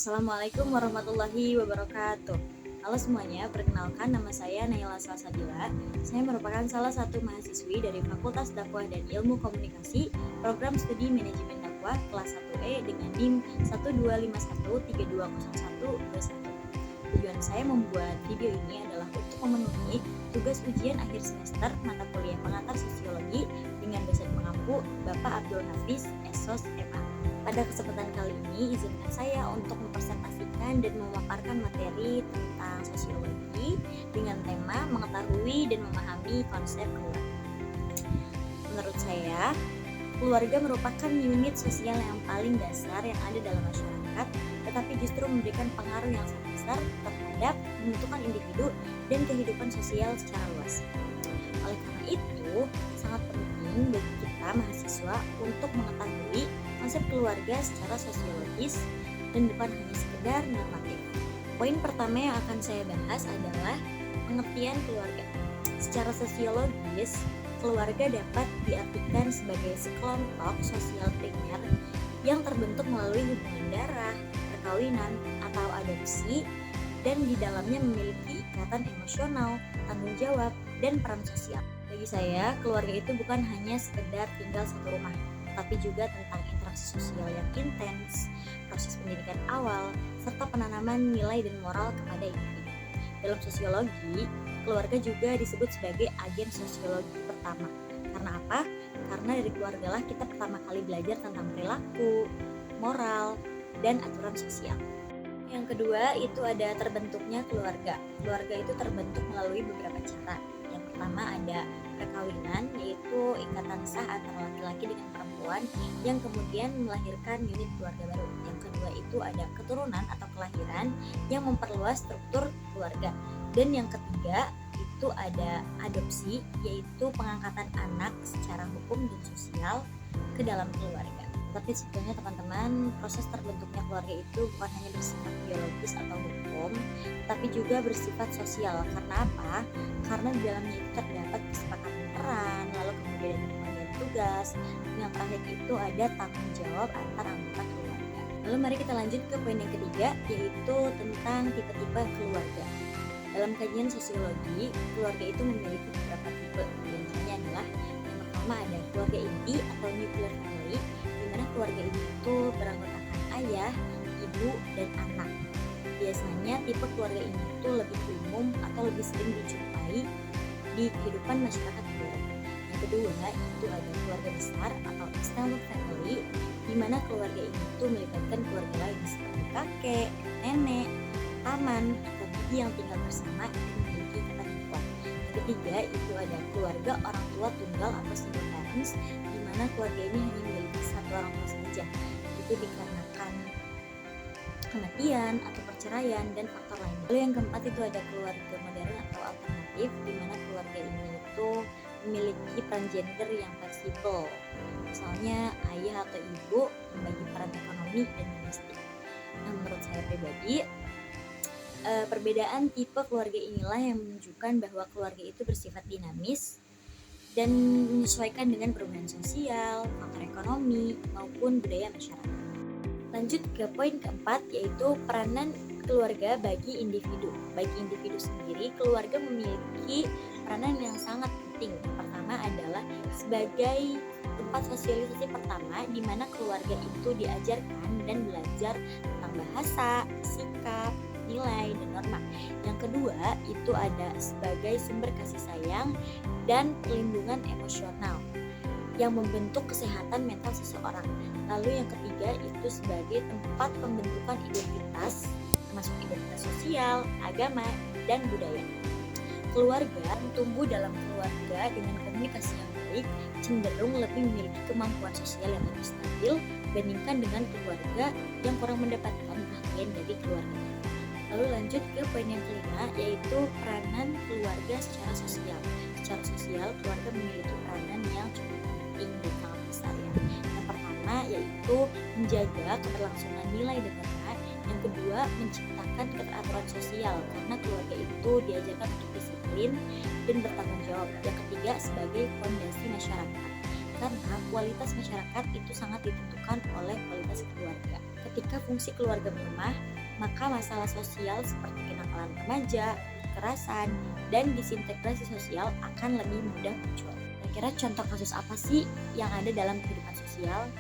Assalamualaikum warahmatullahi wabarakatuh. Halo semuanya, perkenalkan nama saya Naila Salsabila. Saya merupakan salah satu mahasiswi dari Fakultas Dakwah dan Ilmu Komunikasi, Program Studi Manajemen Dakwah kelas 1E dengan NIM 12513201121. Tujuan saya membuat video ini adalah untuk memenuhi tugas ujian akhir semester mata kuliah pengantar sosiologi dengan dosen pengampu Bapak Abdul Hafiz, SOS MA. Pada kesempatan kali ini, izinkan saya untuk mempresentasikan dan memaparkan materi tentang sosiologi dengan tema mengetahui dan memahami konsep keluarga. Menurut saya, keluarga merupakan unit sosial yang paling dasar yang ada dalam masyarakat, tetapi justru memberikan pengaruh yang sangat besar terhadap pembentukan individu dan kehidupan sosial secara luas. Oleh karena itu, sangat penting bagi kita mahasiswa untuk mengetahui konsep keluarga secara sosiologis dan bukan hanya sekedar normatif. Poin pertama yang akan saya bahas adalah pengertian keluarga. Secara sosiologis, keluarga dapat diartikan sebagai sekelompok sosial primer yang terbentuk melalui hubungan darah, perkawinan, atau adopsi, dan di dalamnya memiliki ikatan emosional, tanggung jawab, dan peran sosial. Bagi saya, keluarga itu bukan hanya sekedar tinggal satu rumah, tapi juga tentang interaksi sosial yang intens, proses pendidikan awal, serta penanaman nilai dan moral kepada individu. Dalam sosiologi, keluarga juga disebut sebagai agen sosiologi pertama. Karena apa? Karena dari keluarga lah kita pertama kali belajar tentang perilaku, moral, dan aturan sosial. Yang kedua itu ada terbentuknya keluarga. Keluarga itu terbentuk melalui beberapa cara. Yang pertama ada perkawinan, yaitu ikatan sah antara laki-laki dengan perempuan yang kemudian melahirkan unit keluarga baru. Yang kedua itu ada keturunan atau kelahiran yang memperluas struktur keluarga. Dan yang ketiga itu ada adopsi, yaitu pengangkatan anak secara hukum dan sosial ke dalam keluarga. Tapi sebetulnya teman-teman, proses terbentuknya keluarga itu bukan hanya bersifat biologis atau hukum, tapi juga bersifat sosial. Karena apa? Karena di dalamnya itu terdapat kesepakatan peran, lalu kemudian ada pembagian tugas, dan yang terakhir itu ada tanggung jawab antar anggota keluarga. Lalu mari kita lanjut ke poin yang ketiga, yaitu tentang tipe-tipe keluarga. Dalam kajian sosiologi, keluarga itu memiliki beberapa tipe. Di antaranya adalah yang pertama ada keluarga inti atau nuclear family, di mana keluarga ini itu beranggotakan ayah, ibu, dan anak. Biasanya tipe keluarga ini itu lebih umum atau lebih sering dijumpai di kehidupan masyarakat keluarga. Yang kedua itu ada keluarga besar atau extended family, di mana keluarga ini itu melibatkan keluarga lain seperti kakek, nenek, paman, atau bibi yang tinggal bersama dan memiliki ikatan yang kuat. Yang ketiga itu ada keluarga orang tua tunggal atau single parents, di mana keluarga ini hanya memiliki satu orang tua saja. Itu dikarenakan kematian atau perceraian dan faktor lain. Lalu yang keempat itu ada keluarga modern atau alternatif, di mana keluarga ini itu memiliki peran gender yang fleksibel. Misalnya ayah atau ibu membagi peran ekonomi dan domestik. Nah, menurut saya pribadi, perbedaan tipe keluarga inilah yang menunjukkan bahwa keluarga itu bersifat dinamis dan menyesuaikan dengan perubahan sosial, faktor ekonomi, maupun budaya masyarakat. Lanjut ke poin keempat, yaitu peranan keluarga bagi individu. Bagi individu sendiri, keluarga memiliki peranan yang sangat penting. Yang pertama adalah sebagai tempat sosialisasi pertama, di mana keluarga itu diajarkan dan belajar tentang bahasa, sikap, nilai, dan norma. Yang kedua itu ada sebagai sumber kasih sayang dan perlindungan emosional yang membentuk kesehatan mental seseorang. Lalu yang ketiga itu sebagai tempat pembentukan identitas, termasuk identitas sosial, agama, dan budaya. Keluarga tumbuh dalam keluarga dengan komunikasi yang baik cenderung lebih memiliki kemampuan sosial yang lebih stabil dibandingkan dengan keluarga yang kurang mendapatkan perhatian dari keluarga. Lalu lanjut ke poin yang kelima, yaitu peranan keluarga secara sosial. Secara sosial, keluarga memiliki peranan yang cukup penting dan sangat besar ya. Yang pertama yaitu menjaga keberlangsungan nilai dan norma. Yang kedua, menciptakan keteraturan sosial karena keluarga itu diajarkan untuk disiplin dan bertanggung jawab. Yang ketiga, sebagai fondasi masyarakat. Karena kualitas masyarakat itu sangat ditentukan oleh kualitas keluarga. Ketika fungsi keluarga melemah, maka masalah sosial seperti kenakalan remaja, kekerasan, dan disintegrasi sosial akan lebih mudah muncul. Kira-kira contoh kasus apa sih yang ada dalam kehidupan sosial?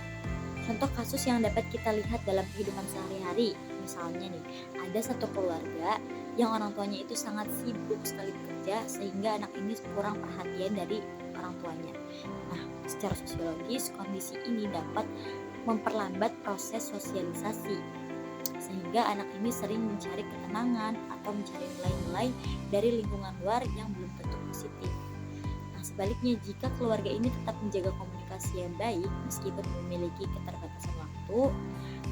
Contoh kasus yang dapat kita lihat dalam kehidupan sehari-hari, misalnya nih, ada satu keluarga yang orang tuanya itu sangat sibuk sekali bekerja sehingga anak ini kurang perhatian dari orang tuanya. Nah, secara sosiologis kondisi ini dapat memperlambat proses sosialisasi sehingga anak ini sering mencari ketenangan atau mencari nilai-nilai dari lingkungan luar yang belum tentu positif. Nah, sebaliknya jika keluarga ini tetap menjaga komunikasi yang baik meskipun memiliki keterbatasan waktu,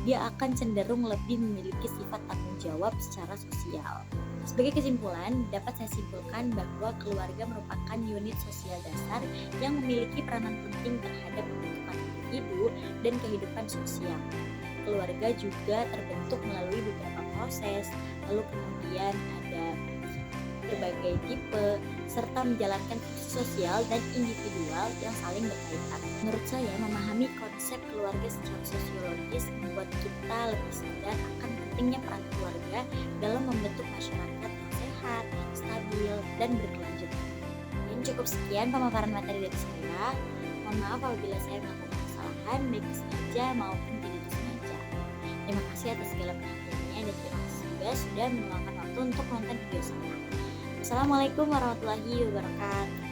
dia akan cenderung lebih memiliki sifat tanggung jawab secara sosial. Sebagai kesimpulan, dapat saya simpulkan bahwa keluarga merupakan unit sosial dasar yang memiliki peranan penting terhadap pembentukan individu dan kehidupan sosial. Keluarga juga terbentuk melalui beberapa proses, lalu kemudian ada berbagai tipe, serta menjalankan fungsi sosial dan individual yang saling berkaitan. Menurut saya, memahami konsep keluarga secara sosiologis membuat kita lebih sadar akan pentingnya peran keluarga dalam membentuk masyarakat yang sehat, stabil, dan berkelanjutan. Dan cukup sekian pemaparan materi dari saya. Mohon maaf apabila saya melakukan kesalahan, baik sengaja maupun tidak disengaja. Terima kasih atas segala perhatiannya dan terima kasih juga sudah meluangkan waktu untuk menonton video saya. Assalamualaikum warahmatullahi wabarakatuh.